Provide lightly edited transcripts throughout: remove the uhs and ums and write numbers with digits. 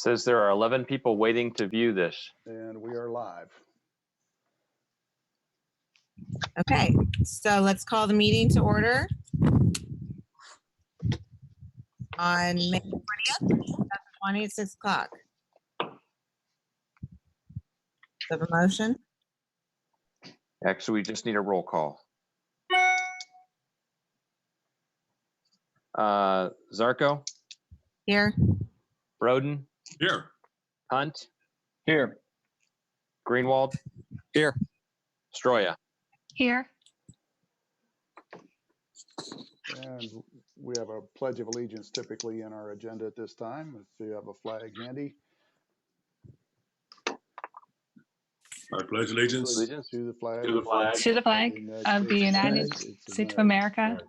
Says there are 11 people waiting to view this. And we are live. Okay, so let's call the meeting to order on May 20th, 2020 at 6 o'clock. Have a motion? Actually, we just need a roll call. Zarko, Here. Roden, Here. Hunt, Here. Greenwald, Here. Stroya. Here. And we have a Pledge of Allegiance typically in our agenda at this time. If you have a flag handy. I pledge allegiance To the flag. to the flag To the flag of the United States of America,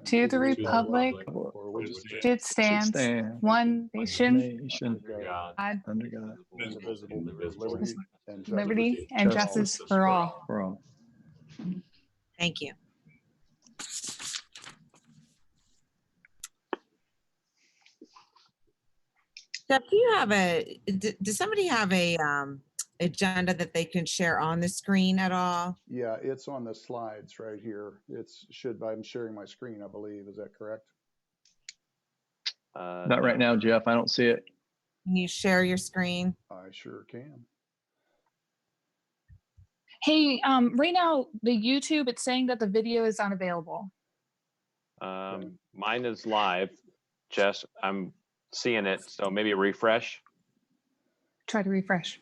to the republic for which it stands, one nation, Nation God, under God. indivisible, with liberty and justice liberty and justice for all. For all. Thank you. Jeff, do you have does somebody have a agenda that they can share on the screen at all? Yeah, it's on the slides right here. I'm sharing my screen, I believe. Is that correct? Not right now, Jeff. I don't see it. Can you share your screen? I sure can. Hey, right now, the YouTube, it's saying that the video is unavailable. Mine is live. Jess, I'm seeing it, so maybe refresh. Try to refresh.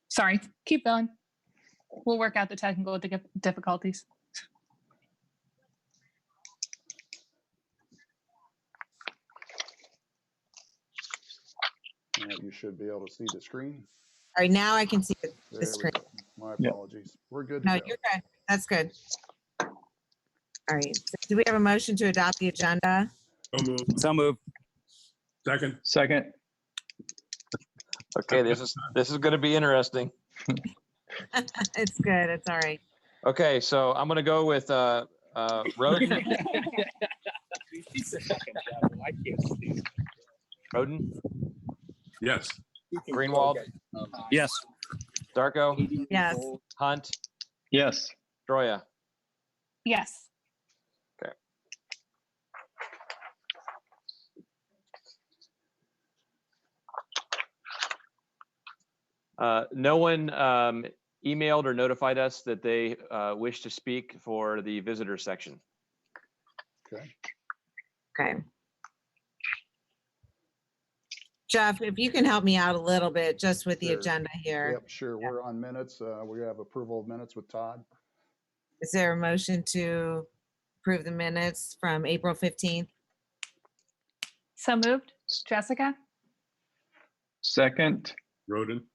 Sorry, keep going. We'll work out the technical difficulties. You should be able to see the screen. All right, now I can see the There we screen. go. My apologies. We're good to No, go. you're good. That's good. All right. So do we have a motion to adopt the agenda? So moved. So move. Second. Second. Okay, this is going to be interesting. It's good. It's all right. Okay, so I'm going to go with Roden. Roden, Yes. Greenwald, Yes. Darko, Yes. Hunt, Yes. Stroya. Yes. No one emailed or notified us that they wish to speak for the visitor section. Okay. Okay. Jeff, if you can help me out a little bit just with the Sure. agenda here. Yep, sure. We're on minutes. We have approval of minutes with Todd. Is there a motion to approve the minutes from April 15th? So moved. Jessica? Second. Roden.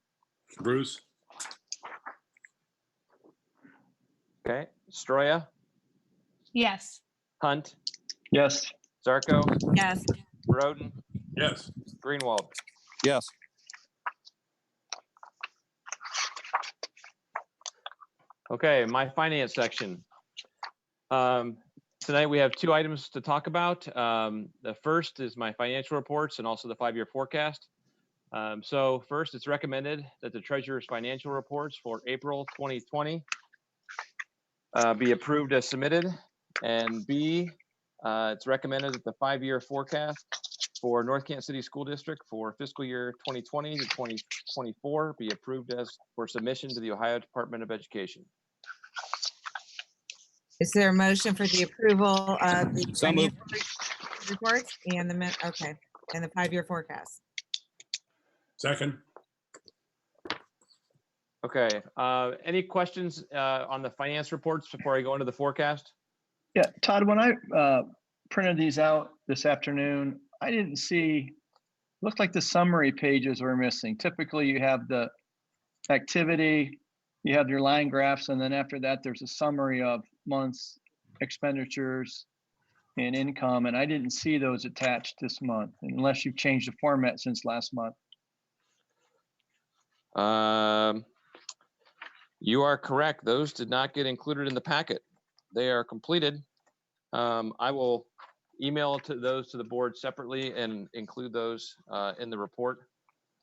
Bruce. Okay, Stroya, Yes. Hunt, Yes. Zarko, Yes. Roden, Yes. Greenwald. Yes. Okay, my finance section. Tonight we have two items to talk about. The first is my financial reports and also the 5-year forecast. So first, it's recommended that the treasurer's financial reports for April 2020 be approved as submitted. And B, it's recommended that the 5-year forecast for North Canton City School District for fiscal year 2020 to 2024 be approved as for submission to the Ohio Department of Education. Is there a motion for the approval of the So moved. financial reports and the and the 5-year forecast? Second. Okay, any questions on the finance reports before I go into the forecast? Yeah, Todd, when I printed these out this afternoon, I didn't see, looked like the summary pages were missing. Typically you have the activity, you have your line graphs, and then after that, there's a summary of months, expenditures, and income, and I didn't see those attached this month, unless you've changed the format since last month. You are correct. Those did not get included in the packet. They are completed. I will email those to the board separately and include those in the report.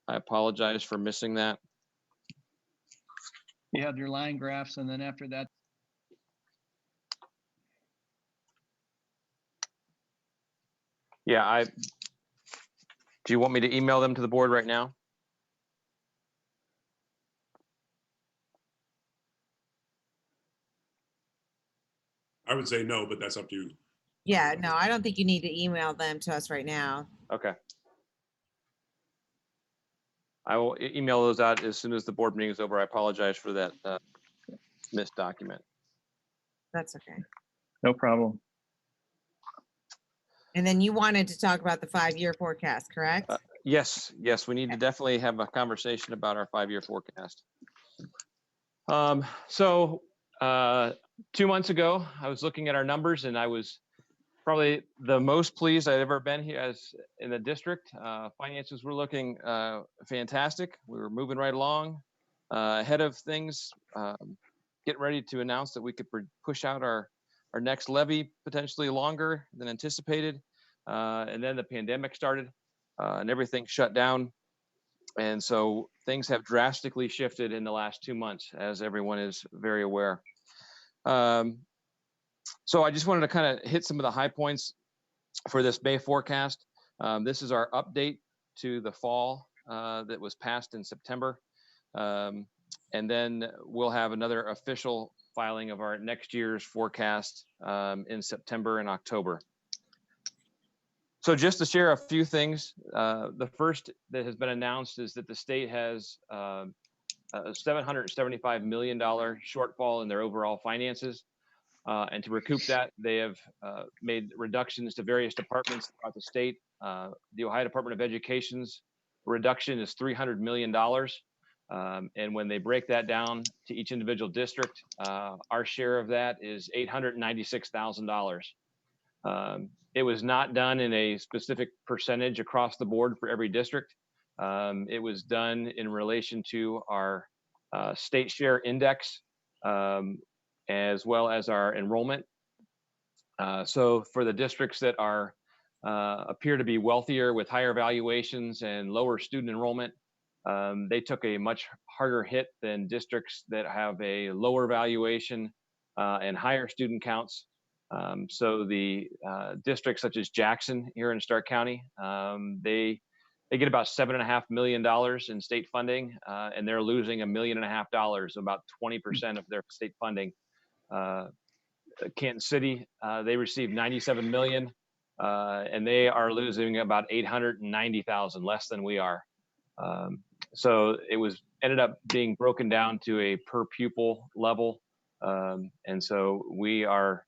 I apologize for missing that. You have your line graphs, and then after that, Yeah, do you want me to email them to the board right now? I would say no, but that's up to you. Yeah, no, I don't think you need to email them to us right now. Okay. I will email those out as soon as the board meeting is over. I apologize for that missed document. That's okay. no problem. And then you wanted to talk about the 5-year forecast, correct? Yes, we need to definitely have a conversation about our 5-year forecast. 2 months ago, I was looking at our numbers and I was probably the most pleased I'd ever been here as in the district. Finances were looking fantastic. We were moving right along ahead of things, getting ready to announce that we could push out our next levy potentially longer than anticipated. And then the pandemic started and everything shut down. And so things have drastically shifted in the last 2 months, as everyone is very aware. So I just wanted to kind of hit some of the high points for this May forecast. This is our update to the fall that was passed in September. And then we'll have another official filing of our next year's forecast in September and October. So just to share a few things, the first that has been announced is that the state has a $775 million shortfall in their overall finances. And to recoup that, they have made reductions to various departments throughout the state. The Ohio Department of Education's reduction is $300 million. And when they break that down to each individual district, our share of that is $896,000. It was not done in a specific percentage across the board for every district. It was done in relation to our state share index, as well as our enrollment. So for the districts that are appear to be wealthier with higher valuations and lower student enrollment, they took a much harder hit than districts that have a lower valuation and higher student counts. So the districts such as Jackson here in Stark County, they get about $7.5 million in state funding, and they're losing $1.5 million, about 20% of their state funding. Canton City, they received $97 million, and they are losing about $890,000, less than we are. So it ended up being broken down to a per pupil level, and so we are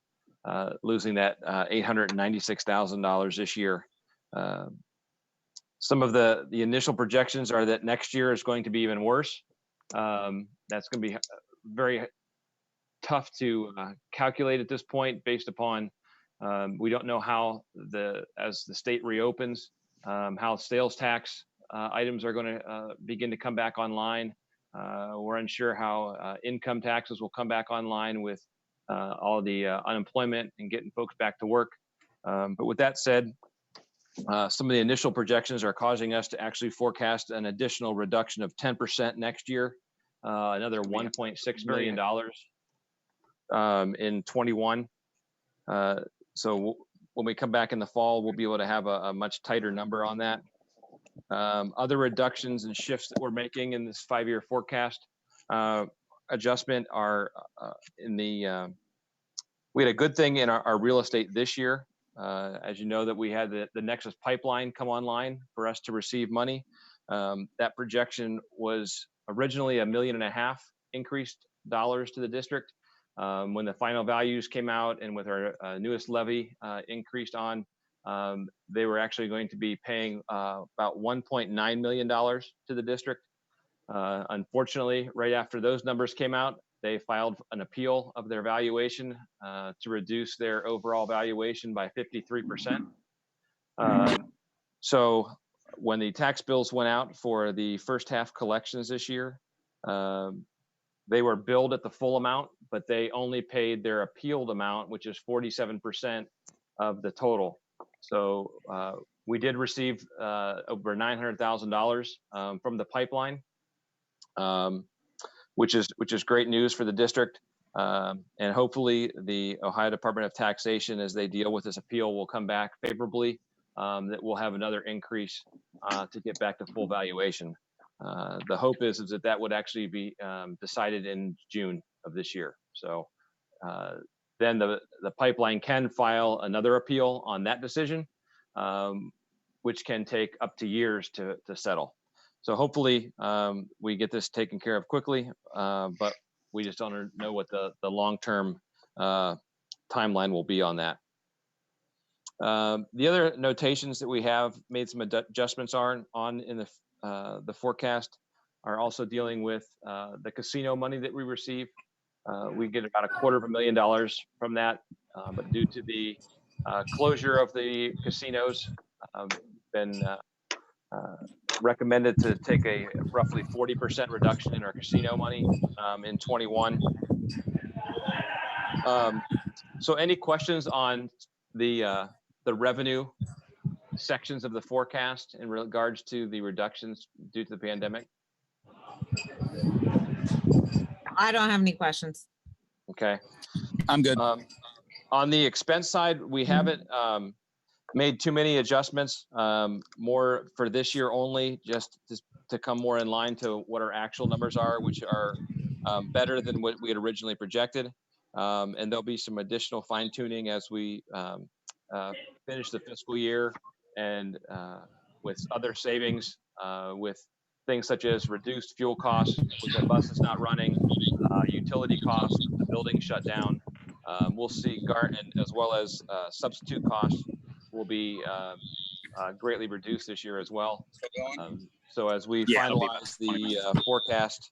losing that $896,000 this year. Some of the initial projections are that next year is going to be even worse. That's going to be very tough to calculate at this point based upon we don't know how as the state reopens, how sales tax items are going to begin to come back online. We're unsure how income taxes will come back online with all the unemployment and getting folks back to work. But with that said, some of the initial projections are causing us to actually forecast an additional reduction of 10% next year, another $1.6 million in 21. So when we come back in the fall, we'll be able to have a much tighter number on that. Other reductions and shifts that we're making in this 5-year forecast adjustment are we had a good thing in our real estate this year. As you know, that we had the Nexus pipeline come online for us to receive money. That projection was originally $1.5 million increased dollars to the district. When the final values came out and with our newest levy increased on, they were actually going to be paying about $1.9 million to the district. Unfortunately, right after those numbers came out, they filed an appeal of their valuation to reduce their overall valuation by 53%. So when the tax bills went out for the first half collections this year, they were billed at the full amount, but they only paid their appealed amount, which is 47% of the total. So we did receive over $900,000 from the pipeline, which is great news for the district. And hopefully the Ohio Department of Taxation, as they deal with this appeal, will come back favorably, that we'll have another increase to get back to full valuation. The hope is that that would actually be decided in June of this year. So then the pipeline can file another appeal on that decision, which can take up to years to settle. So hopefully we get this taken care of quickly, but we just don't know what the long-term timeline will be on that. The other notations that we have made some adjustments on in the forecast are also dealing with the casino money that we receive. We get about $250,000 from that, but due to the closure of the casinos, been recommended to take a roughly 40% reduction in our casino money in 21. So any questions on the revenue sections of the forecast in regards to the reductions due to the pandemic? I don't have any questions. Okay. I'm good. On the expense side, we haven't made too many adjustments, more for this year only, just to come more in line to what our actual numbers are, which are better than what we had originally projected. And there'll be some additional fine tuning as we finish the fiscal year, and with other savings, with things such as reduced fuel costs with the buses not running, utility costs, the building shut down. We'll see and as well as substitute costs will be greatly reduced this year as well. So as we finalize the forecast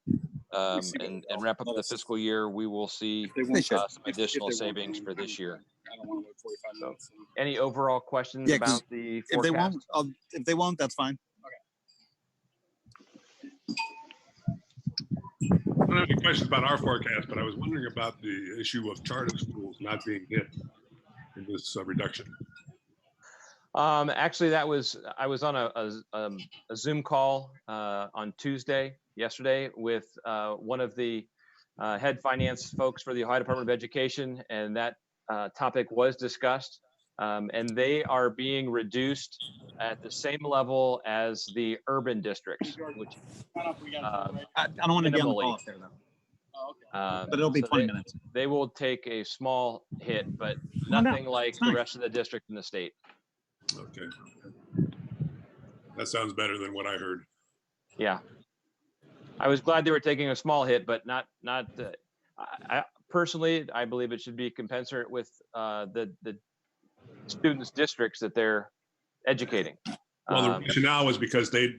and wrap up the fiscal year, we will see some additional savings for this year. So, any overall questions about the forecast? If they won't, that's fine. I don't have any questions about our forecast, but I was wondering about the issue of charter schools not being hit in this reduction. Actually, I was on a Zoom call on yesterday, with one of the head finance folks for the Ohio Department of Education, and that topic was discussed. And they are being reduced at the same level as the urban districts, which I don't want to be on the minimally. call up there, though. But it'll be 20 minutes. They will take a small hit, but nothing like the rest of the district in the state. Okay. That sounds better than what I heard. Yeah. I was glad they were taking a small hit, but not personally, I believe it should be commensurate with the students' districts that they're educating. Well, the rationale is because they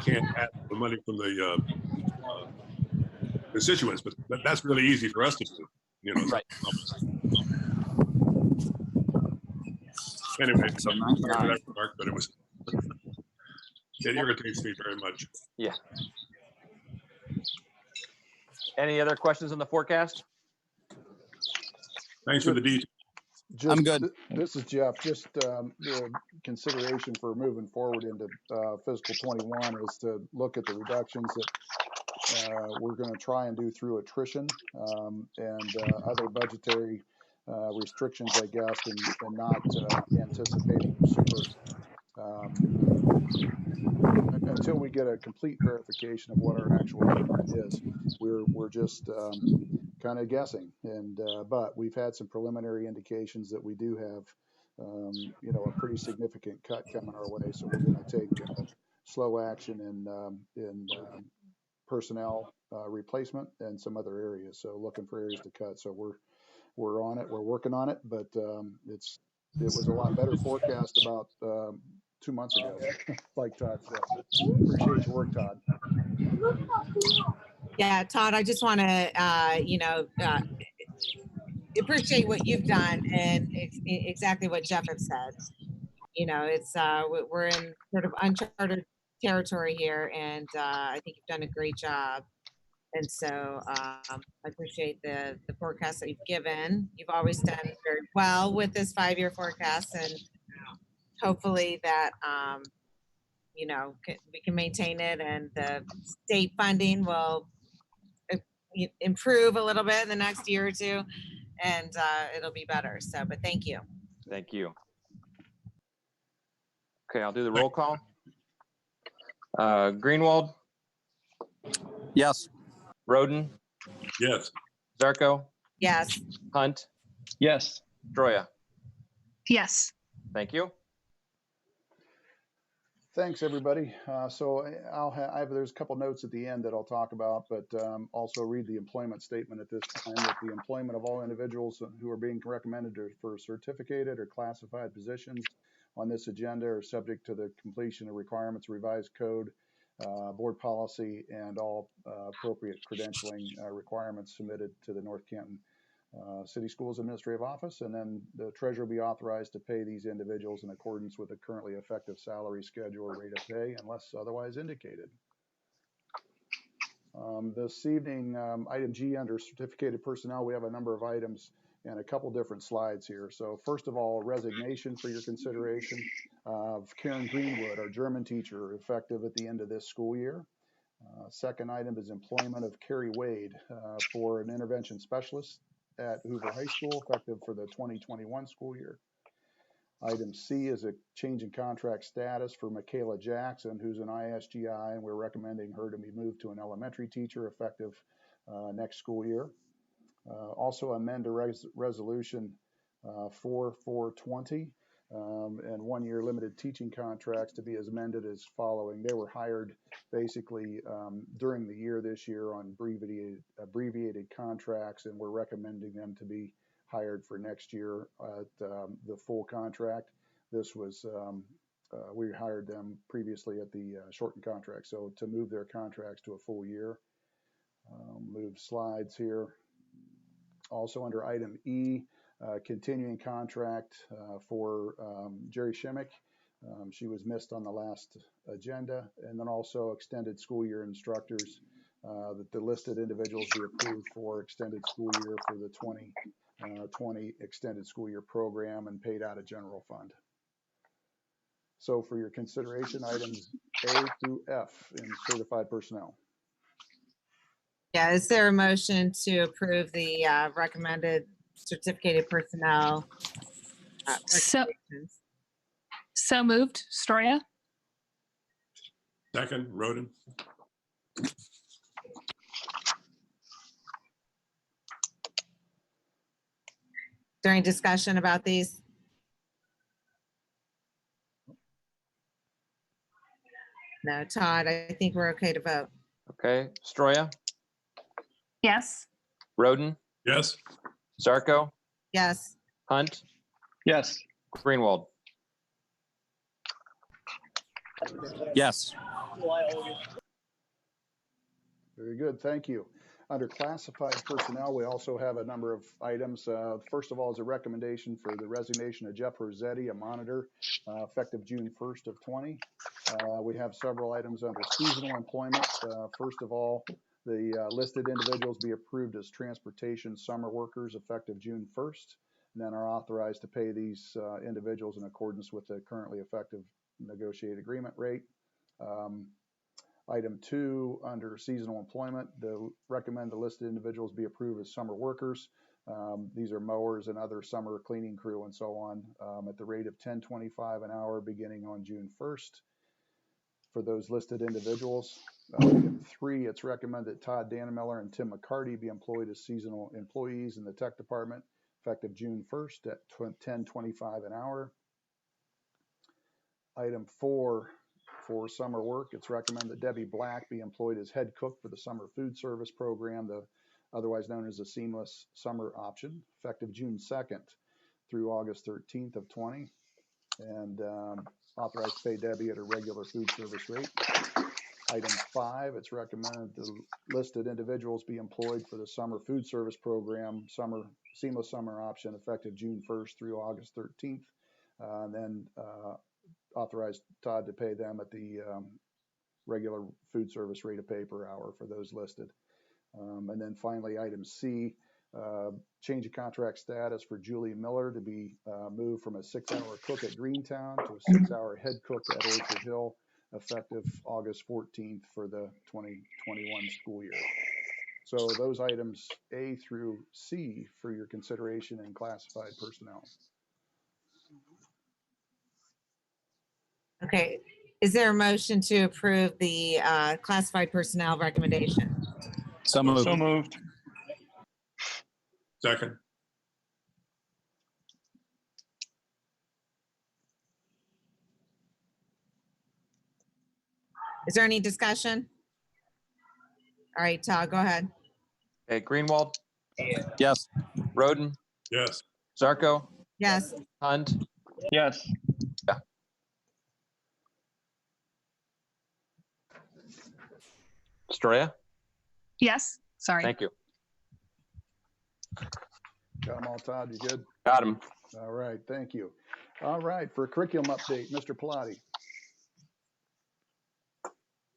can't have the money from the constituents, but that's really easy for us to do, you know. Right. Anyway, so sorry for that remark, but it irritates me very much. Yeah. Any other questions on the forecast? Thanks for the detail. I'm good. This is Jeff. Just the consideration for moving forward into fiscal 21 is to look at the reductions that we're going to try and do through attrition and other budgetary restrictions, I guess, and not anticipating super until we get a complete verification of what our actual footprint is. We're just kind of guessing, and but we've had some preliminary indications that we do have a pretty significant cut coming our way. So we're going to take slow action in personnel replacement and some other areas. So looking for areas to cut. So we're on it. We're working on it, but it was a lot better forecast about 2 months ago, like Todd said. Appreciate your work, Todd. Yeah, Todd, I just want to, appreciate what you've done, and exactly what Jeff had said. It's we're in sort of uncharted territory here, and I think you've done a great job. And so I appreciate the forecast that you've given. You've always done very well with this 5-year forecast, and hopefully that, you know, we can maintain it, and the state funding will improve a little bit in the next year or two, and it'll be better. So, but thank you. Thank you. Okay, I'll do the roll call. Greenwald, Yes. Roden, Yes. Zarko, Yes. Hunt, Yes. Stroya. Yes. Thank you. Thanks, everybody. So there's a couple notes at the end that I'll talk about, but also read the employment statement at this time, that the employment of all individuals who are being recommended for certificated or classified positions on this agenda are subject to the completion of requirements, revised code, board policy, and all appropriate credentialing requirements submitted to the North Canton City Schools Administrative Office, and then the treasurer will be authorized to pay these individuals in accordance with the currently effective salary schedule or rate of pay unless otherwise indicated. This evening, item G under certificated personnel, we have a number of items and a couple different slides here. So first of all, resignation for your consideration of Karen Greenwood, our German teacher, effective at the end of this school year. Second item is employment of Carrie Wade for an intervention specialist at Hoover High School, effective for the 2021 school year. Item C is a change in contract status for Michaela Jackson, who's an ISGI, and we're recommending her to be moved to an elementary teacher effective next school year. Also amend a resolution 4420 and 1 year limited teaching contracts to be as amended as following. They were hired basically during the year this year on abbreviated contracts, and we're recommending them to be hired for next year at the full contract. This was, we hired them previously at the shortened contract. So to move their contracts to a full year. Move slides here. Also under item E, continuing contract for Jerry Shimmick. She was missed on the last agenda. And then also extended school year instructors, that the listed individuals be approved for extended school year for the 2020 extended school year program and paid out of general fund. So for your consideration, items A through F in certified personnel. Yeah, is there a motion to approve the recommended certificated personnel? So moved. Stroya. Second, Roden. During discussion about these? No, Todd, I think we're okay to vote. Okay, Stroya, Yes. Roden, Yes. Zarko, Yes. Hunt, Yes. Greenwald. Yes. Very good, thank you. Under classified personnel, we also have a number of items. First of all is a recommendation for the resignation of Jeff Rossetti, a monitor, effective June 1st of 20. We have several items under seasonal employment. First of all, the listed individuals be approved as transportation summer workers effective June 1st, and then are authorized to pay these individuals in accordance with the currently effective negotiated agreement rate. Item 2, under seasonal employment, recommend the listed individuals be approved as summer workers. These are mowers and other summer cleaning crew and so on, at the rate of $10.25 an hour beginning on June 1st. For those listed individuals. Item 3, it's recommended that Todd Dannemiller and Tim McCarty be employed as seasonal employees in the tech department effective June 1st at $10.25 an hour. Item 4, for summer work, it's recommended that Debbie Black be employed as head cook for the summer food service program, otherwise known as the seamless summer option, effective June 2nd through August 13th of 20, and authorized to pay Debbie at a regular food service rate. Item 5, it's recommended the listed individuals be employed for the summer food service program, seamless summer option, effective June 1st through August 13th, and then authorized Todd to pay them at the regular food service rate of pay per hour for those listed. And then finally, item C, Change of contract status for Julie Miller to be moved from a 6-hour cook at Greentown to a 6-hour head cook at Orchard Hill, effective August 14th for the 2021 school year. So those items A through C for your consideration in classified personnel. Okay, is there a motion to approve the classified personnel recommendation? So moved. So moved. Second. Is there any discussion? All right, Todd, go ahead. Okay, Greenwald, Yes. Roden, Yes. Zarko, Yes, Hunt, Yes. Stroya. Yes, sorry. Thank you. Got them all, Todd? You good? Got him. All right, thank you. All right, for a curriculum update, Mr. Pilati.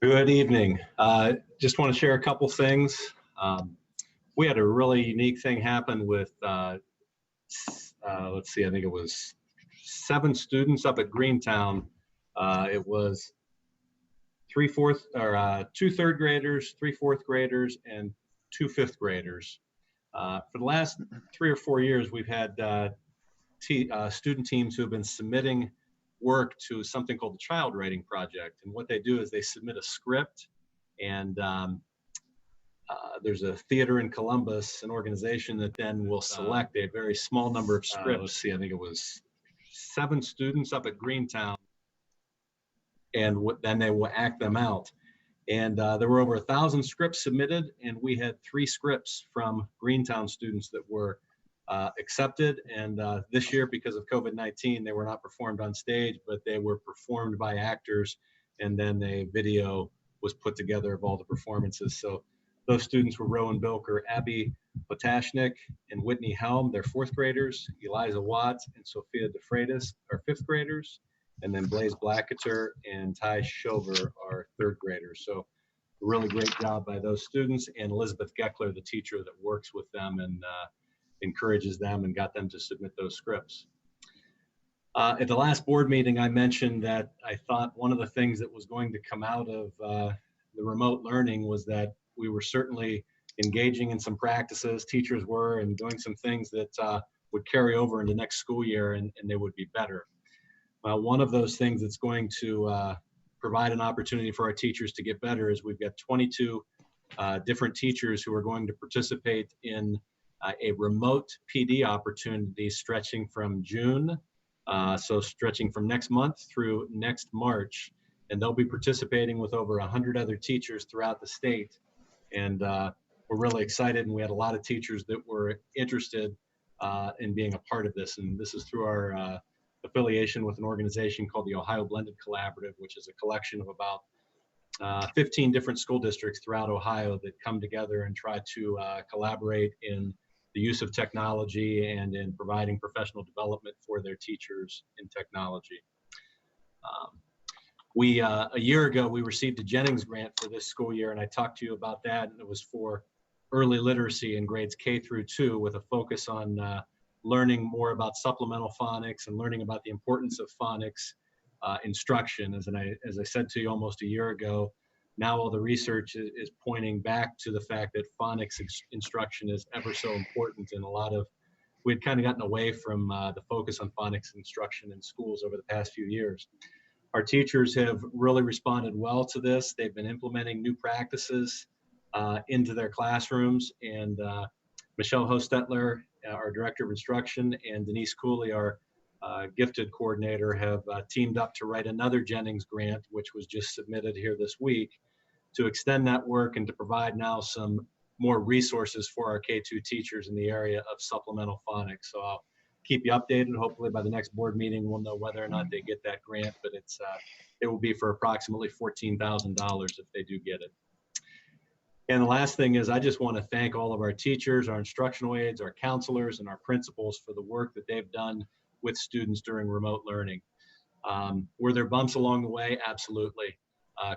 Good evening. Just want to share a couple things. We had a really unique thing happen with, let's see, I think it was 7 students up at Greentown. It was 2 third graders, 3 fourth graders, and 2 fifth graders. For the last 3 or 4 years, we've had student teams who have been submitting work to something called the Child Writing Project. And what they do is they submit a script, and there's a theater in Columbus, an organization that then will select a very small number of scripts. Let's see, I think it was 7 students up at Greentown, and then they will act them out. And there were over 1,000 scripts submitted, and we had 3 scripts from Greentown students that were accepted. And this year, because of COVID-19, they were not performed on stage, but they were performed by actors, and then a video was put together of all the performances. So those students were Rowan Bilker, Abby Potashnik, and Whitney Helm. They're 4th graders. Eliza Watts and Sophia DeFreitas are 5th graders. And then Blaze Blacketer and Ty Shover are 3rd graders. So a really great job by those students, and Elizabeth Geckler, the teacher that works with them and encourages them and got them to submit those scripts. At the last board meeting, I mentioned that I thought one of the things that was going to come out of the remote learning was that we were certainly engaging in some practices, teachers were, and doing some things that would carry over into next school year, and they would be better. One of those things that's going to provide an opportunity for our teachers to get better is we've got 22 different teachers who are going to participate in a remote PD opportunity stretching from June, so stretching from next month through next March. And they'll be participating with over 100 other teachers throughout the state. And we're really excited, and we had a lot of teachers that were interested in being a part of this. And this is through our affiliation with an organization called the Ohio Blended Collaborative, which is a collection of about 15 different school districts throughout Ohio that come together and try to collaborate in the use of technology and in providing professional development for their teachers in technology. A year ago, we received a Jennings grant for this school year, and I talked to you about that, and it was for early literacy in grades K through 2 with a focus on learning more about supplemental phonics and learning about the importance of phonics instruction. As I said to you almost a year ago, now all the research is pointing back to the fact that phonics instruction is ever so important, and we'd kind of gotten away from the focus on phonics instruction in schools over the past few years. Our teachers have really responded well to this. They've been implementing new practices into their classrooms, and Michelle Hostetler, our Director of Instruction, and Denise Cooley, our gifted coordinator, have teamed up to write another Jennings grant, which was just submitted here this week, to extend that work and to provide now some more resources for our K-2 teachers in the area of supplemental phonics. So I'll keep you updated. Hopefully by the next board meeting, we'll know whether or not they get that grant, but it will be for approximately $14,000 if they do get it. And the last thing is, I just want to thank all of our teachers, our instructional aides, our counselors, and our principals for the work that they've done with students during remote learning. Were there bumps along the way? Absolutely.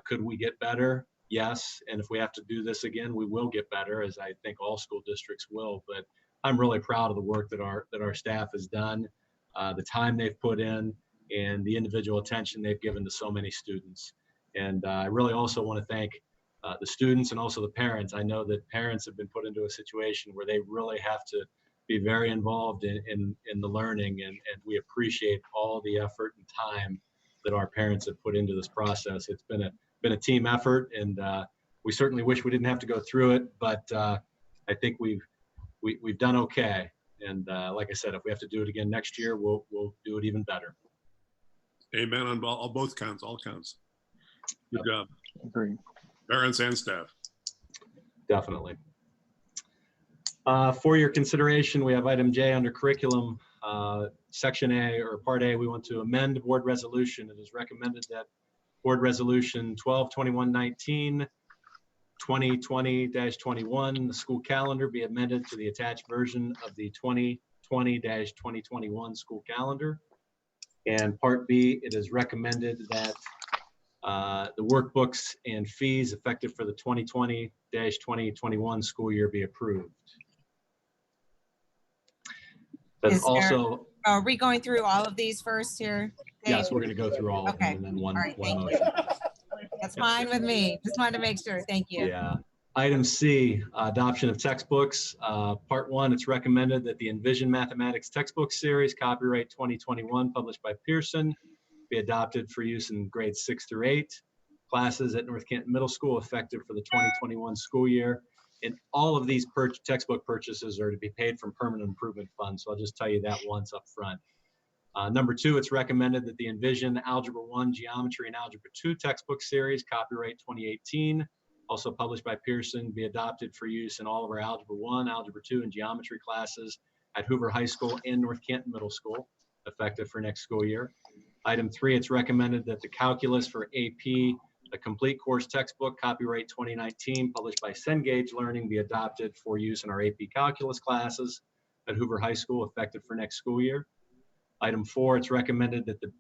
Could we get better? Yes. And if we have to do this again, we will get better, as I think all school districts will. But I'm really proud of the work that our staff has done, the time they've put in, and the individual attention they've given to so many students. And I really also want to thank the students and also the parents. I know that parents have been put into a situation where they really have to be very involved in the learning, and we appreciate all the effort and time that our parents have put into this process. It's been a team effort, and we certainly wish we didn't have to go through it, but I think we've done okay. And like I said, if we have to do it again next year, we'll do it even better. Amen on both counts, all counts. Good job. Agreed. Parents and staff. Definitely. For your consideration, we have item J under curriculum, section A or part A. We want to amend board resolution. It is recommended that board resolution 12/21/19, 2020-21, the school calendar be amended to the attached version of the 2020-2021 school calendar. And part B, it is recommended that the workbooks and fees effective for the 2020-2021 school year be approved. But also, are we going through all of these first here, Dave? yes, we're going to go through all of them and then one motion. That's fine with me. Just wanted to make sure. Thank you. Yeah. Item C, adoption of textbooks. Part 1, it's recommended that the Envision Mathematics textbook series, copyright 2021, published by Pearson, be adopted for use in grades 6 through 8 classes at North Canton Middle School, effective for the 2021 school year. And all of these textbook purchases are to be paid from permanent improvement funds. So I'll just tell you that once up front. Number 2, it's recommended that the Envision Algebra 1, Geometry, and Algebra 2 textbook series, copyright 2018, also published by Pearson, be adopted for use in all of our Algebra 1, Algebra 2, and Geometry classes at Hoover High School and North Canton Middle School, effective for next school year. Item 3, it's recommended that the Calculus for AP, a complete course textbook, copyright 2019, published by Cengage Learning, be adopted for use in our AP Calculus classes at Hoover High School, effective for next school year. Item 4, it's recommended that the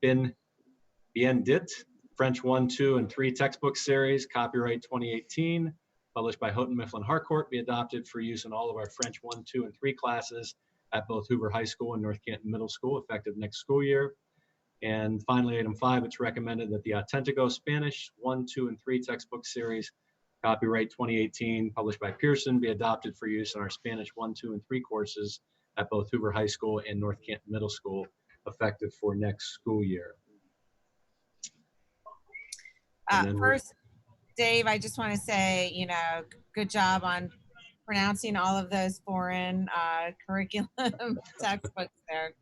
Bien Dit French 1, 2, and 3 textbook series, copyright 2018, published by Houghton Mifflin Harcourt, be adopted for use in all of our French 1, 2, and 3 classes at both Hoover High School and North Canton Middle School, effective next school year. And finally, item 5, it's recommended that the Auténtico Spanish 1, 2, and 3 textbook series, copyright 2018, published by Pearson, be adopted for use in our Spanish 1, 2, and 3 courses at both Hoover High School and North Canton Middle School, effective for next school year. First, Dave, I just want to say, good job on pronouncing all of those foreign curriculum textbooks there.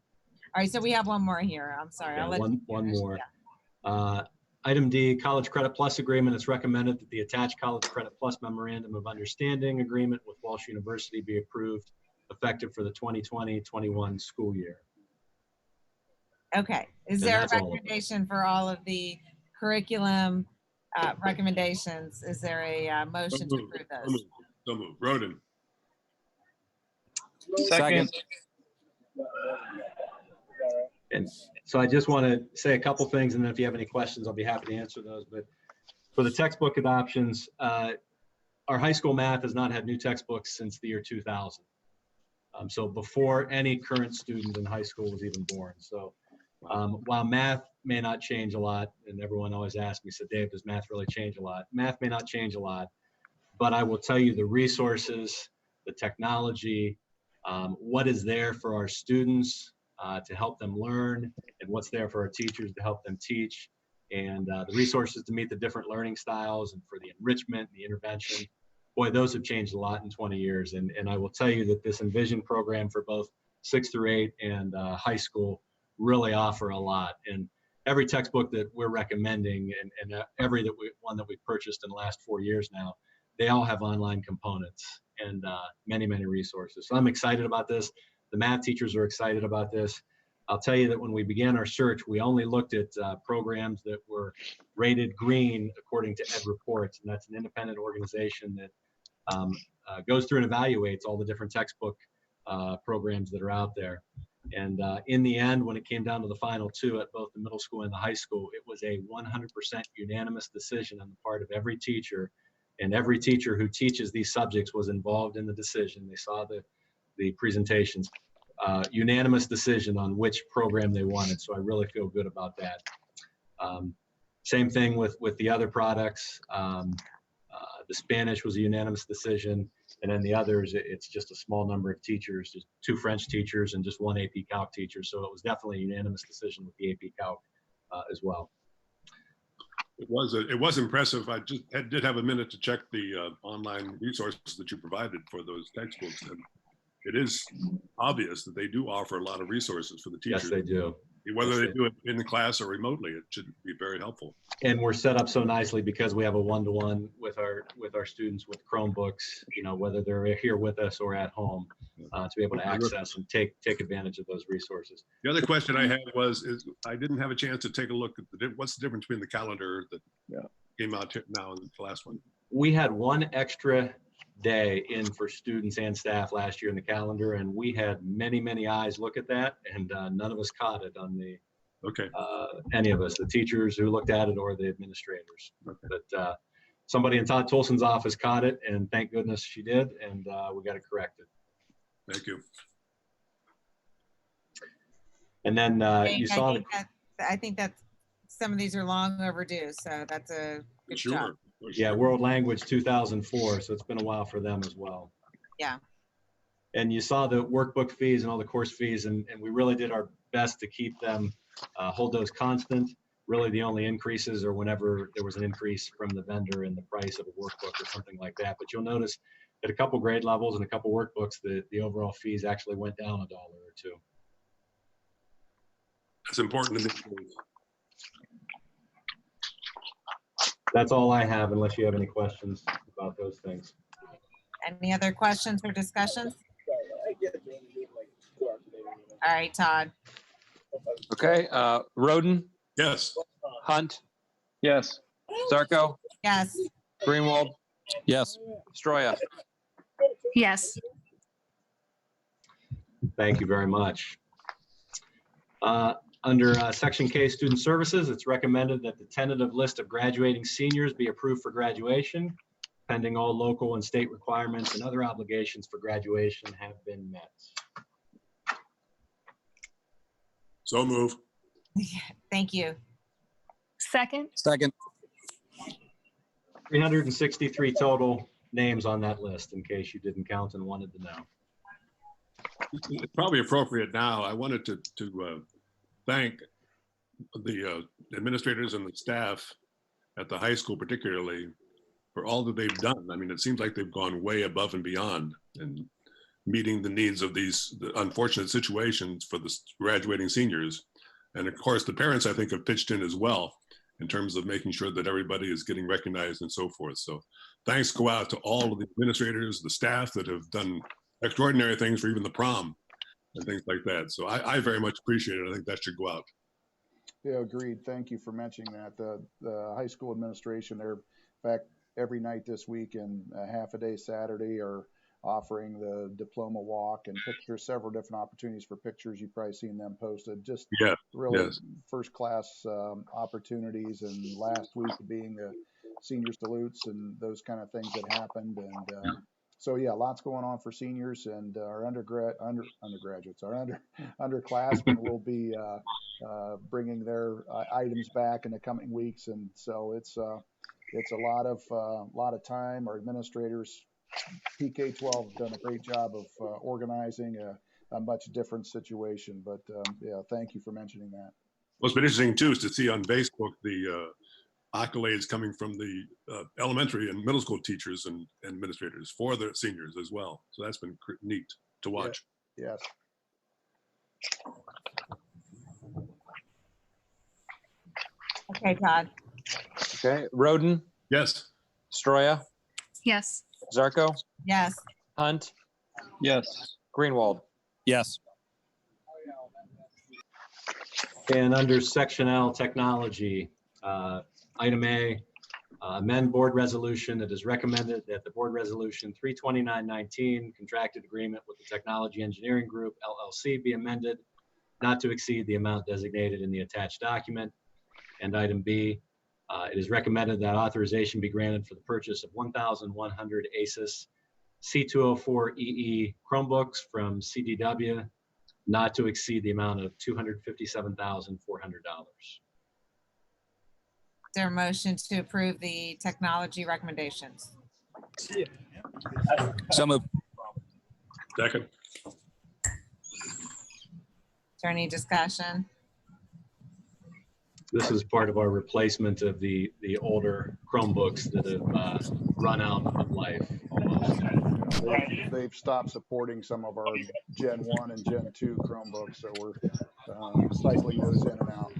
All right, so we have one more here. I'm sorry. Yeah, I'll let one you more. Yeah. Item D, College Credit Plus Agreement. It's recommended that the attached College Credit Plus Memorandum of Understanding Agreement with Walsh University be approved, effective for the 2020-21 school year. Okay. Is there a recommendation for all of the curriculum recommendations? Is there a motion to approve those? So moved. Roden. Second. And so I just want to say a couple things, and then if you have any questions, I'll be happy to answer those. But for the textbook adoptions, our high school math has not had new textbooks since the year 2000. So before any current student in high school was even born. So while math may not change a lot, and everyone always asks me, so Dave, does math really change a lot? Math may not change a lot, but I will tell you the resources, the technology, what is there for our students to help them learn, and what's there for our teachers to help them teach, and the resources to meet the different learning styles and for the enrichment, the intervention. Boy, those have changed a lot in 20 years. And I will tell you that this Envision program for both 6 through 8 and high school really offer a lot. And every textbook that we're recommending and every one that we've purchased in the last 4 years now, they all have online components and many, many resources. So I'm excited about this. The math teachers are excited about this. I'll tell you that when we began our search, we only looked at programs that were rated green according to Ed Reports, and that's an independent organization that goes through and evaluates all the different textbook programs that are out there. And in the end, when it came down to the final 2 at both the middle school and the high school, it was a 100% unanimous decision on the part of every teacher, and every teacher who teaches these subjects was involved in the decision. They saw the the presentations. Unanimous decision on which program they wanted, so I really feel good about that. Same thing with the other products. The Spanish was a unanimous decision, and then the others, it's just a small number of teachers, just 2 French teachers and just 1 AP Calc teacher. So it was definitely a unanimous decision with the AP Calc as well. It was impressive. I just did have a minute to check the online resources that you provided for those textbooks, and it is obvious that they do offer a lot of resources for the teachers. Yes, they do. Whether they do it in the class or remotely, it should be very helpful. And we're set up so nicely because we have a one-to-one with our students with Chromebooks, you know, whether they're here with us or at home, to be able to access and take advantage of those resources. The other question I had was, I didn't have a chance to take a look at what's the difference between the calendar that came out now and the last one? We had 1 extra day in for students and staff last year in the calendar, and we had many eyes look at that, and none of us caught it on the any of us, the teachers who looked at it or the administrators. But somebody in Todd Tolson's office caught it, and thank goodness she did, and we got it corrected. Thank you. And then you saw I think that some of these are long overdue, so that's a good job. Yeah, World Language 2004, so it's been a while for them as well. Yeah. And you saw the workbook fees and all the course fees, and we really did our best to keep them, hold those constant. Really the only increases are whenever there was an increase from the vendor in the price of a workbook or something like that. But you'll notice at a couple grade levels and a couple workbooks, the overall fees actually went down $1 or $2. That's important to me. That's all I have, unless you have any questions about those things. Any other questions or discussions? All right, Todd. Okay, Roden, Yes. Hunt, Yes. Zarko, Yes. Greenwald, Yes. Stroya. Yes. Thank you very much. Under Section K, Student Services, it's recommended that the tentative list of graduating seniors be approved for graduation, pending all local and state requirements and other obligations for graduation have been met. So move. Thank you. Second. 363 total names on that list, in case you didn't count and wanted to know. It's probably appropriate now. I wanted to thank the administrators and the staff at the high school particularly for all that they've done. I mean, it seems like they've gone way above and beyond in meeting the needs of the unfortunate situations for the graduating seniors. And of course, the parents, I think, have pitched in as well in terms of making sure that everybody is getting recognized and so forth. So thanks go out to all of the administrators, the staff that have done extraordinary things for even the prom and things like that. So I very much appreciate it. I think that should go out. Yeah, agreed. Thank you for mentioning that. The high school administration, they're, in fact, every night this week and a half a day Saturday are offering the diploma walk and pictures, several different opportunities for pictures. You've probably seen them posted. Just really first class opportunities. And last week being the senior salutes and those kind of things that happened. And so yeah, lots going on for seniors, and our undergraduates, our underclassmen will be bringing their items back in the coming weeks, and so it's a lot of time. Our administrators, PK-12, have done a great job of organizing a much different situation. But yeah, thank you for mentioning that. What's been interesting too is to see on Facebook the accolades coming from the elementary and middle school teachers and administrators for the seniors as well. So that's been neat to watch. Yes. Okay, Todd. Okay, Roden, Yes. Stroya, Yes. Zarko, Yes. Hunt, Yes. Greenwald. Yes. And under Section L, Technology, Item A, amend board resolution. It is recommended that the board resolution 32919 contracted agreement with the Technology Engineering Group LLC be amended not to exceed the amount designated in the attached document. And item B, it is recommended that authorization be granted for the purchase of 1,100 ASUS C204EE Chromebooks from CDW, not to exceed the amount of $257,400. Is there a motion to approve the technology recommendations? So moved. Second. Is there any discussion? This is part of our replacement of the older Chromebooks that have run out of life almost. They've stopped supporting some of our Gen 1 and Gen 2 Chromebooks, so we're cycling those in and out.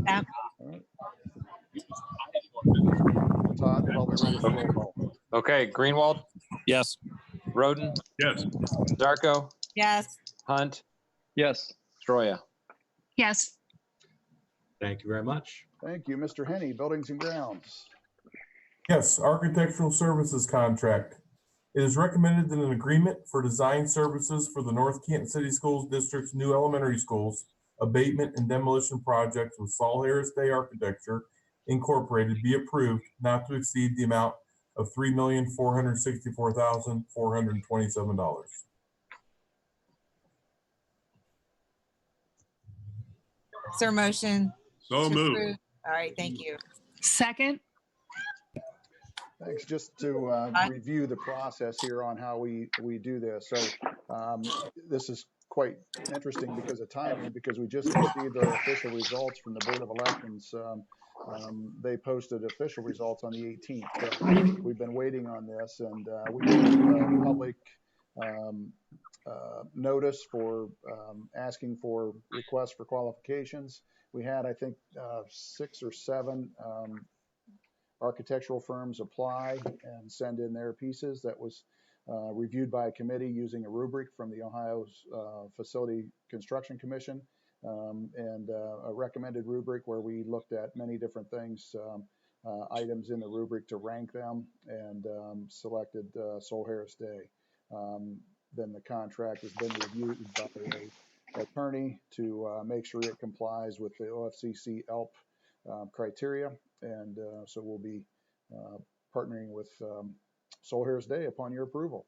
Yep. All right. Todd, probably ready for roll call. Okay, Greenwald, Yes. Roden, Yes. Zarko, Yes. Hunt, Yes. Stroya. Yes. Thank you very much. Thank you. Mr. Henny, Buildings and Grounds. Yes, architectural services contract. It is recommended that an agreement for design services for the North Canton City Schools District's new elementary schools abatement and demolition projects with Saul Harris Day Architecture Incorporated be approved, not to exceed the amount of $3,464,427. Is there a motion? So to moved. approve? All right, thank you. Second. Thanks. Just to review the process here on how we do this. So this is quite interesting because of timing, because we just received our official results from the Board of Elections. They posted official results on the 18th. So we've been waiting on this, and we did a public notice for asking for requests for qualifications. We had, I think, 6 or 7 architectural firms apply and send in their pieces. That was reviewed by a committee using a rubric from the Ohio's Facility Construction Commission, and a recommended rubric where we looked at many different things, items in the rubric to rank them, and selected Saul Harris Day. Then the contract has been reviewed by an attorney to make sure it complies with the OFCC ELP criteria, and so we'll be partnering with Saul Harris Day upon your approval.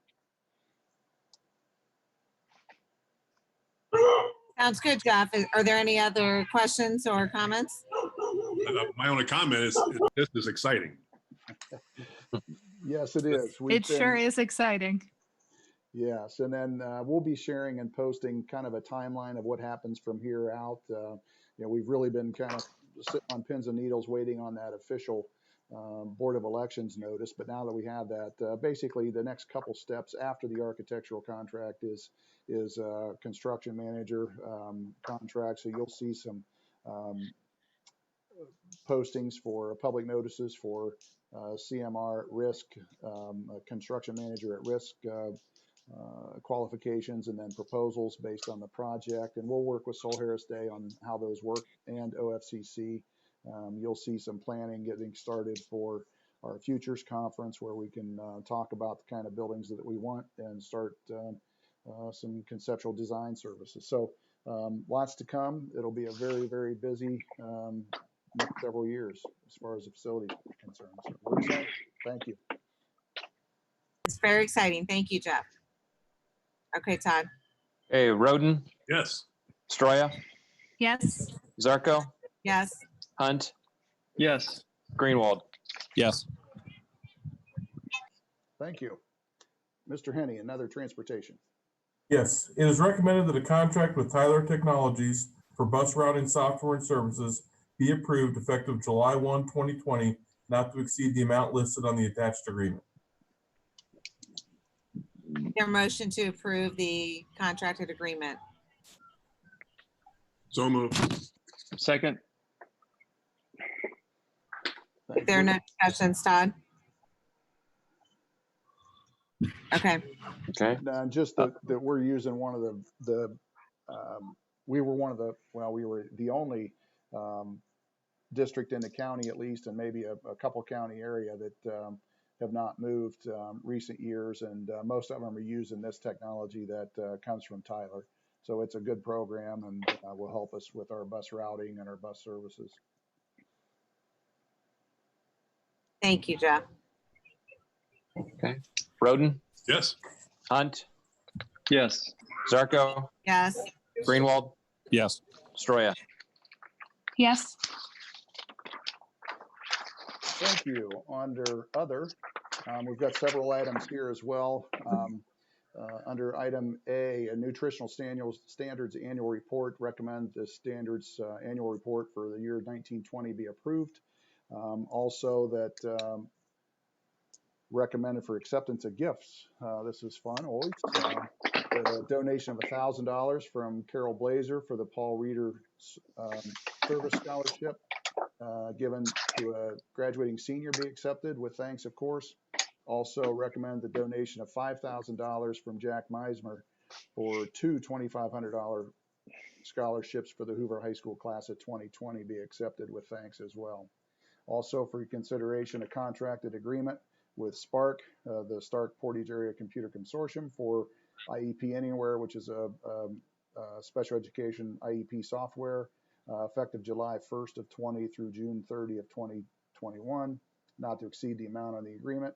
Sounds good, Jeff. Are there any other questions or comments? My only comment is this is exciting. Yes, it is. It sure is exciting. Yes, and then we'll be sharing and posting kind of a timeline of what happens from here out. We've really been kind of sitting on pins and needles waiting on that official Board of Elections notice. But now that we have that, basically the next couple steps after the architectural contract is construction manager contract. So you'll see some postings for public notices for CMR at risk, construction manager at risk qualifications, and then proposals based on the project. And we'll work with Saul Harris Day on how those work, and OFCC. You'll see some planning getting started for our futures conference, where we can talk about the kind of buildings that we want and start some conceptual design services. So lots to come. It'll be a very, very busy next several years as far as the facility is concerned. So we're excited. Thank you. It's very exciting. Thank you, Jeff. Okay, Todd. Hey, Roden, Yes. Stroya, Yes. Zarko, Yes. Hunt, Yes. Greenwald. Yes. Thank you. Mr. Henny, another transportation. Yes, it is recommended that a contract with Tyler Technologies for bus routing software and services be approved effective July 1, 2020, not to exceed the amount listed on the attached agreement. Your motion to approve the contracted agreement. So moved. Second. If there are no discussions, Todd? Okay. Okay. And just that we're using one of we were the only district in the county, at least, and maybe a couple county area that have not moved recent years, and most of them are using this technology that comes from Tyler. So it's a good program, and will help us with our bus routing and our bus services. Thank you, Jeff. Okay. Roden, Yes. Hunt, Yes. Zarko, Yes. Greenwald, Yes. Stroya. Yes. Thank you. Under other, we've got several items here as well. Under item A, a nutritional standards annual report, recommend the standards annual report for the year 1920 be approved. Also that recommended for acceptance of gifts. This is fun, always. A donation of $1,000 from Carol Blazer for the Paul Reeder Service Scholarship given to a graduating senior be accepted with thanks, of course. Also recommend the donation of $5,000 from Jack Meismer for two $2,500 scholarships for the Hoover High School class of 2020 be accepted with thanks as well. Also for consideration, a contracted agreement with Spark, the Stark Portage Area Computer Consortium for IEP Anywhere, which is a special education IEP software, effective July 1st of 20 through June 30 of 2021, not to exceed the amount on the agreement.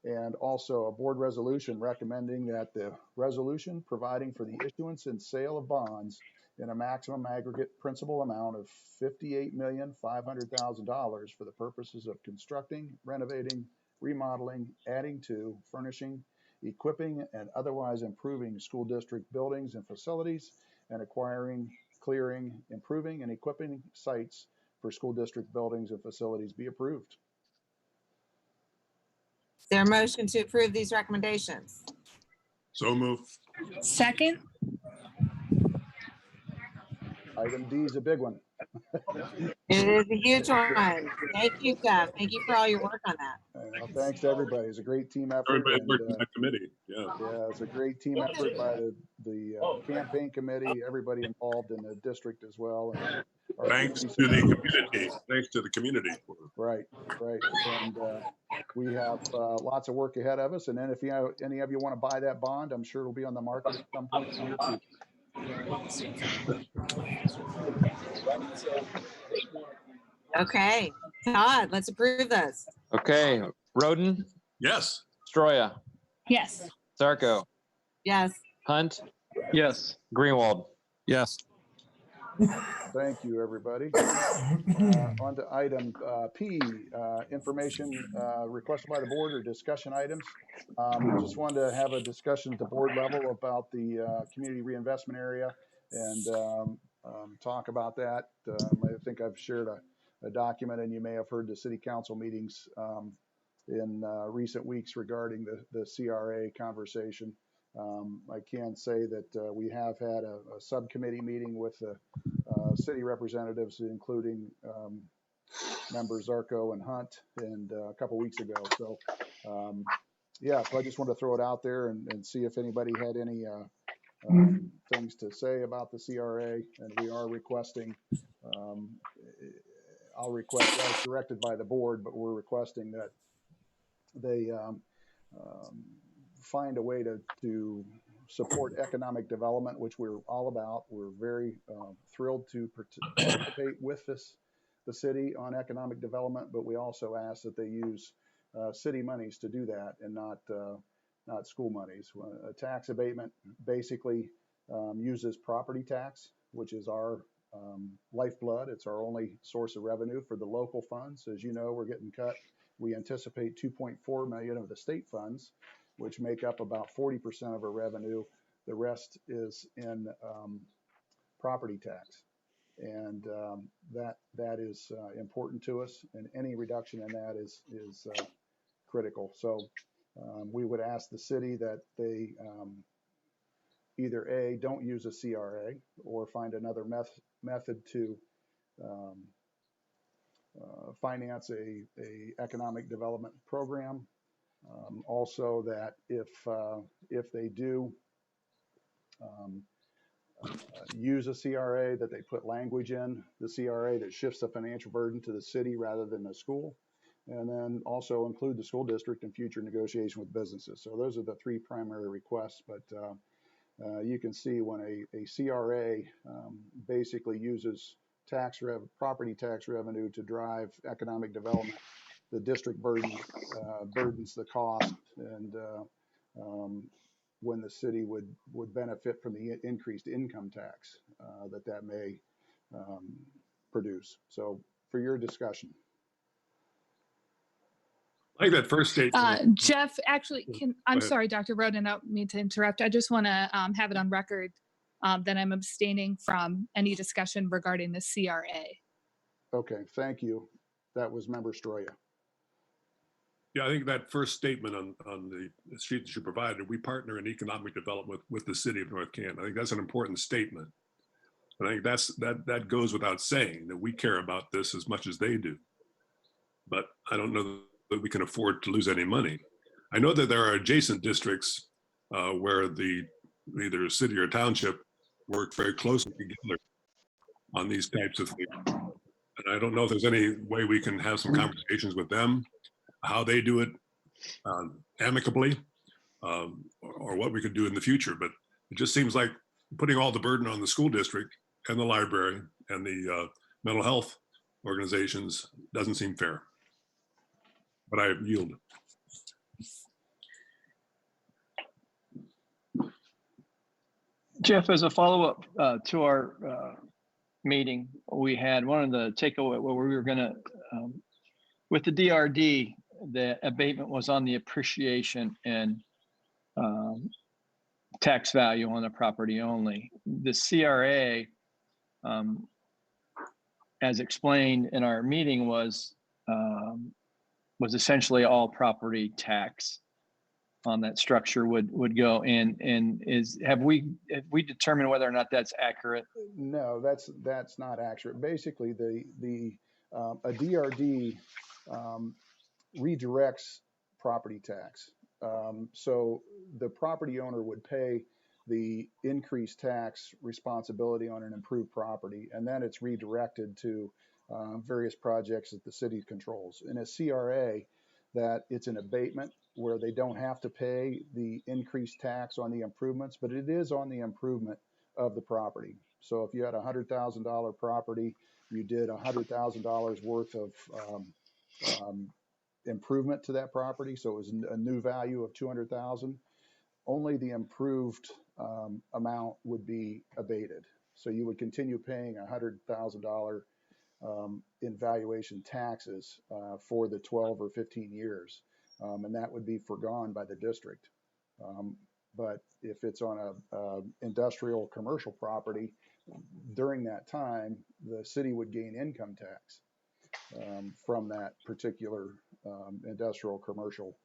And also a board resolution recommending that the resolution providing for the issuance and sale of bonds in a maximum aggregate principal amount of $58,500,000 for the purposes of constructing, renovating, remodeling, adding to, furnishing, equipping, and otherwise improving school district buildings and facilities, and acquiring, clearing, improving, and equipping sites for school district buildings and facilities be approved. Is there a motion to approve these recommendations? So move. Second. Item D is a big one. It is a huge one. Thank you, Jeff. Thank you for all your work on that. Well, thanks to everybody. It's a great team effort. Everybody And, worked in that committee. Yeah. yeah, it's a great team effort by the campaign committee, everybody involved in the district as well. And Thanks to the community. Thanks to the community. Right, right. And we have lots of work ahead of us. And then if any of you want to buy that bond, I'm sure it'll be on the market at some point in the near future. Okay, Todd, let's approve this. Okay. Roden, Yes. Stroya, Yes. Zarko, Yes. Hunt, Yes. Greenwald. Yes. Thank you, everybody. On to item P, information requested by the board or discussion items. Just wanted to have a discussion at the board level about the community reinvestment area and talk about that. I think I've shared a document, and you may have heard the city council meetings in recent weeks regarding the CRA conversation. I can say that we have had a subcommittee meeting with the city representatives, including members Zarko and Hunt, and a couple weeks ago. So, yeah, so I just want to throw it out there and see if anybody had any things to say about the CRA. And we are requesting, I'll request as directed by the board, but we're requesting that they find a way to support economic development, which we're all about. We're very thrilled to participate with the city on economic development, but we also ask that they use city monies to do that and not school monies. A tax abatement basically uses property tax, which is our lifeblood. It's our only source of revenue for the local funds. As you know, we're getting cut. We anticipate 2.4 million of the state funds, which make up about 40% of our revenue. The rest is in property tax. And that is important to us, and any reduction in that is critical. So we would ask the city that they either A, don't use a CRA, or find another method to finance a economic development program. Also, that if they do use a CRA, that they put language in the CRA that shifts the financial burden to the city rather than the school, and then also include the school district in future negotiation with businesses. So those are the three primary requests. But you can see when a CRA basically uses property tax revenue to drive economic development, the district burdens the cost, and when the city would benefit from the increased income tax that may produce. So for your discussion. I think that first statement. Jeff, actually, I'm ahead. sorry, Dr. Roden, I don't mean to interrupt. I just want to have it on record that I'm abstaining from any discussion regarding the CRA. Okay, thank you. That was Member Stroya. Yeah, I think that first statement on the sheet that you provided, we partner in economic development with the city of North Canton. I think that's an important statement. And I think that goes without saying, that we care about this as much as they do. But I don't know that we can afford to lose any money. I know that there are adjacent districts where either a city or township work very closely together on these types of things. And I don't know if there's any way we can have some conversations with them, how they do it amicably, or what we could do in the future. But it just seems like putting all the burden on the school district and the library and the mental health organizations doesn't seem fair. But I yield. Jeff, as a follow-up to our meeting, we had one of the takeaway where we were going to, with the DRD, the abatement was on the appreciation and tax value on the property only. The CRA, as explained in our meeting, was essentially all property tax on that structure would go in. And have we determined whether or not that's accurate? No, that's not accurate. Basically, a DRD redirects property tax. So the property owner would pay the increased tax responsibility on an improved property, and then it's redirected to various projects that the city controls. In a CRA, that it's an abatement where they don't have to pay the increased tax on the improvements, but it is on the improvement of the property. So if you had a $100,000 property, you did $100,000 worth of improvement to that property. So it was a new value of $200,000. Only the improved amount would be abated. So you would continue paying $100,000 in valuation taxes for the 12 or 15 years. And that would be forgone by the district. But if it's on a industrial commercial property, during that time, the city would gain income tax from that particular industrial commercial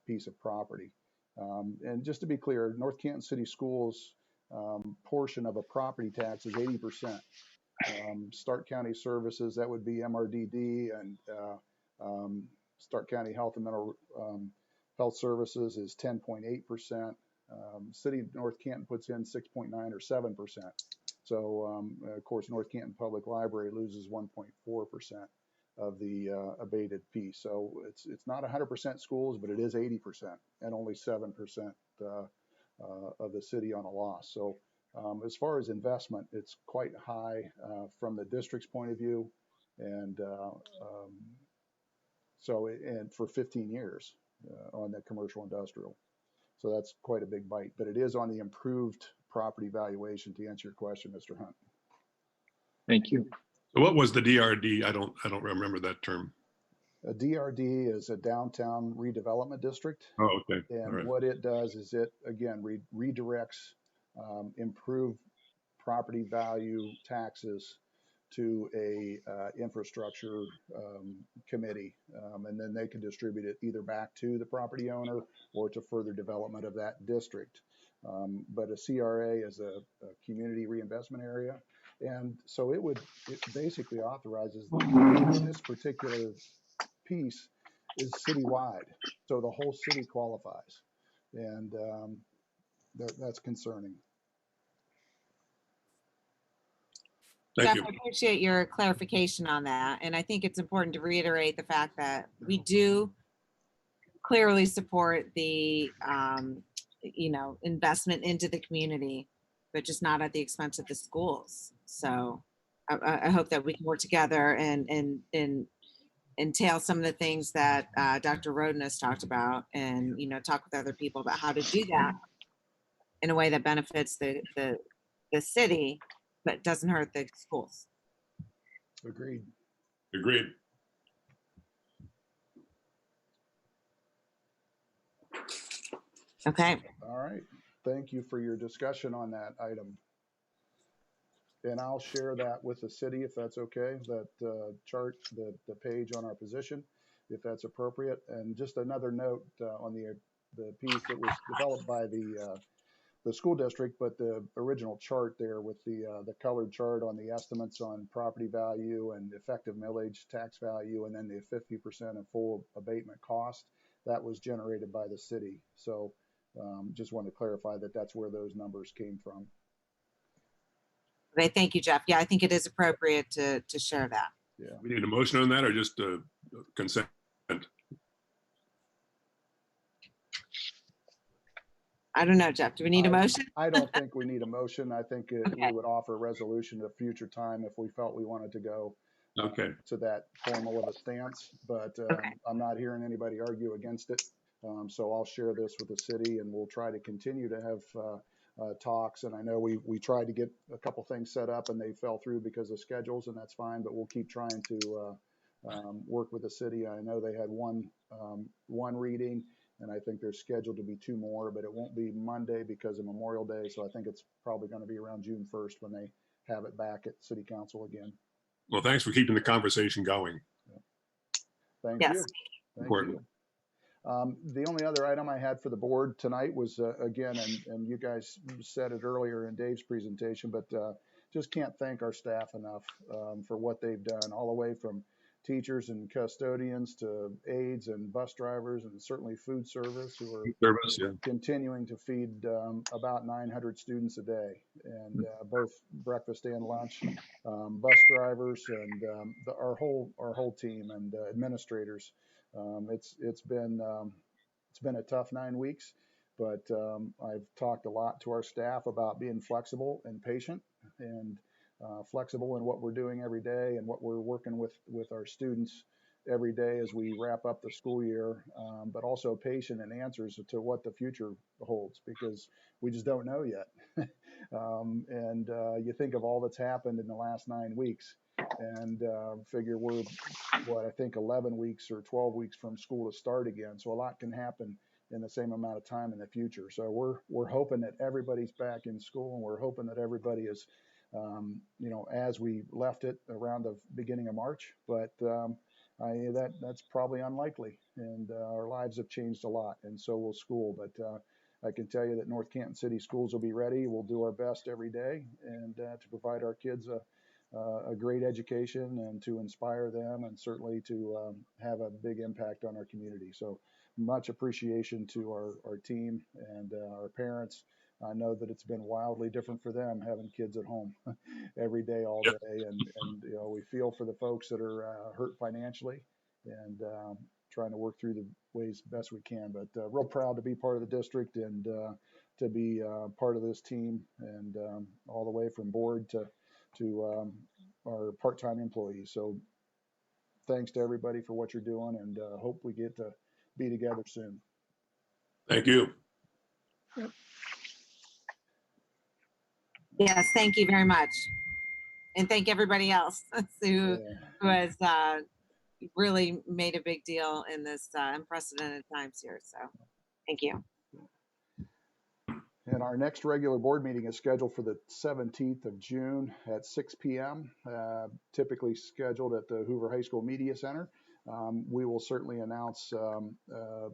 piece of property. And just to be clear, North Canton City Schools portion of a property tax is 80%. Stark County Services, that would be MRDD, and Stark County Health and Mental Health Services is 10.8%. City of North Canton puts in 6.9 or 7%. So, of course, North Canton Public Library loses 1.4% of the abated piece. So it's not 100% schools, but it is 80%, and only 7% of the city on a loss. So as far as investment, it's quite high from the district's point of view, and and for 15 years on the commercial industrial. So that's quite a big bite, but it is on the improved property valuation, to answer your question, Mr. Hunt. Thank you. So what was the DRD? I don't remember that term. A DRD is a downtown redevelopment district. Oh, okay. And right. What it does is it, again, redirects improved property value taxes to a infrastructure committee, and then they can distribute it either back to the property owner or to further development of that district. But a CRA is a community reinvestment area, and so it basically authorizes this particular piece is citywide, so the whole city qualifies, and that's concerning. Jeff, I appreciate your clarification on that. And I think it's important to reiterate the fact that we do clearly support the, investment into the community, but just not at the expense of the schools. So I hope that we can work together and entail some of the things that Dr. Roden has talked about, and talk with other people about how to do that in a way that benefits the city, but doesn't hurt the schools. Agreed. Agreed. Okay. All right. Thank you for your discussion on that item. And I'll share that with the city if that's okay, that chart, the page on our position, if that's appropriate. And just another note on the piece that was developed by the school district, but the original chart there with the colored chart on the estimates on property value and effective millage tax value, and then the 50% of full abatement cost, that was generated by the city. So just wanted to clarify that that's where those numbers came from. Okay, thank you, Jeff. Yeah, I think it is appropriate to share that. Yeah. We need a motion on that or just consent? I don't know, Jeff. Do we need a motion? I don't think we need a motion. I think we would offer a resolution at a future time if we felt we wanted to go to that formal of a stance. But I'm not hearing anybody argue against it. So I'll share this with the city, and we'll try to continue to have talks. And I know we tried to get a couple things set up and they fell through because of schedules, and that's fine, but we'll keep trying to work with the city. I know they had one reading, and I think there's scheduled to be 2 more, but it won't be Monday because of Memorial Day. So I think it's probably going to be around June 1st when they have it back at City Council again. Well, thanks for keeping the conversation going. Thank Yes. you. Thank Important. you. The only other item I had for the board tonight was, again, and you guys said it earlier in Dave's presentation, but just can't thank our staff enough for what they've done, all the way from teachers and custodians to aides and bus drivers, and certainly food service, who are continuing to feed about 900 students a day, and both breakfast and lunch, bus drivers, and our whole team and administrators. It's been a tough 9 weeks, but I've talked a lot to our staff about being flexible and patient, and flexible in what we're doing every day and what we're working with our students every day as we wrap up the school year, but also patient in answers to what the future holds, because we just don't know yet. And you think of all that's happened in the last 9 weeks, and figure we're, I think 11 weeks or 12 weeks from school to start again. So a lot can happen in the same amount of time in the future. So we're hoping that everybody's back in school, and we're hoping that everybody is, as we left it around the beginning of March, but that's probably unlikely, and our lives have changed a lot, and so will school. But I can tell you that North Canton City Schools will be ready. We'll do our best every day, and to provide our kids a great education, and to inspire them, and certainly to have a big impact on our community. So much appreciation to our team and our parents. I know that it's been wildly different for them having kids at home every day, all day. And we feel for the folks that are hurt financially, and trying to work through the ways best we can. But real proud to be part of the district, and to be part of this team, and all the way from board to our part-time employees. So thanks to everybody for what you're doing, and hope we get to be together soon. Thank you. Yes, thank you very much. And thank everybody else who has really made a big deal in this unprecedented times here. So thank you. And our next regular board meeting is scheduled for the 17th of June at 6 p.m., typically scheduled at the Hoover High School Media Center. We will certainly announce a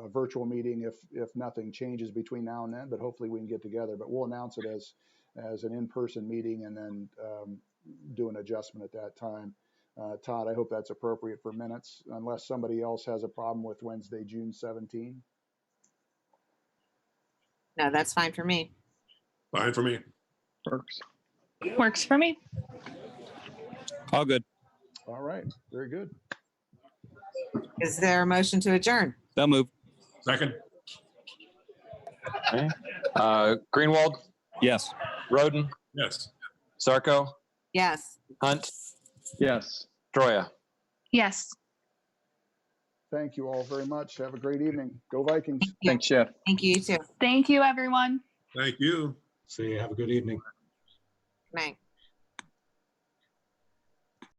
virtual meeting if nothing changes between now and then, but hopefully we can get together. But we'll announce it as an in-person meeting, and then do an adjustment at that time. Todd, I hope that's appropriate for minutes, unless somebody else has a problem with Wednesday, June 17. No, that's fine for me. Fine for me. Works for me. All good. All right, very good. Is there a motion to adjourn? So moved. Second. Okay. Greenwald, Yes. Roden, Yes. Sarko, Yes. Hunt, Yes. Troya. Yes. Thank you all very much. Have a great evening. Go Vikings. Thank you. Thanks, Jeff. Thank you, you too. Thank you, everyone. Thank you. See you. Have a good evening. Good night.